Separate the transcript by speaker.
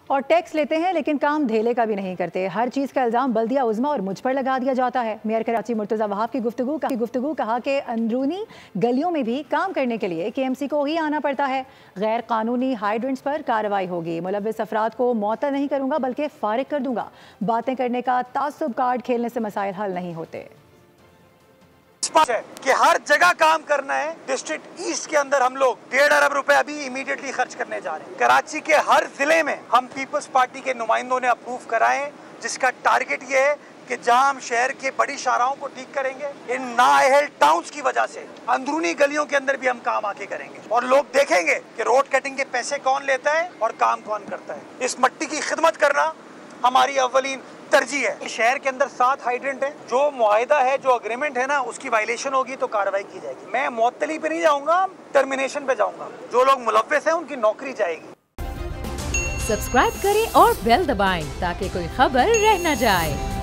Speaker 1: और टैक्स लेते हैं लेकिन काम धेले का भी नहीं करते। हर चीज़ का इल्ज़ाम बल्दिया उज़्मा और मुझ पर लगा दिया जाता है। मेयर कराची मुर्तज़ा वहाब की गुफ्तगू कहा कि अंदरूनी गलियों में भी काम करने के लिए KMC को ही आना पड़ता है। गैर कानूनी हाइड्रेंट्स पर कार्रवाई होगी। मुलव्विस अफराद को मुअत्तल नहीं करूँगा बल्कि फारिग कर दूंगा। बातें करने का तासुब कार्ड खेलने से मसाइल हल नहीं होते।
Speaker 2: कि हर जगह काम करना है। डिस्ट्रिक्ट ईस्ट के अंदर हम लोग 1.5 अरब रुपए अभी इमीडिएटली खर्च करने जा रहे हैं। कराची के हर जिले में हम पीपल्स पार्टी के नुमाइंदों ने अप्रूव कराए, जिसका टारगेट ये है कि जहां हम शहर के बड़ी शाहराहों को ठीक करेंगे, इन नाअहल टाउन्स की वजह से अंदरूनी गलियों के अंदर भी हम काम आके करेंगे और लोग देखेंगे कि रोड कटिंग के पैसे कौन लेता है और काम कौन करता है। इस मट्टी की खिदमत करना हमारी अव्वलीन तरजीह है। शहर के अंदर 7 हाइड्रेंट है। जो मुआहिदा है, जो अग्रीमेंट है ना, उसकी वायलेशन होगी तो कार्रवाई की जाएगी। मैं मुअत्तली पे नहीं जाऊंगा, टर्मिनेशन पे जाऊंगा। जो लोग मुलव्विस हैं उनकी नौकरी जाएगी।
Speaker 3: सब्सक्राइब करें और बेल दबाएं ताकि कोई खबर रह न जाए।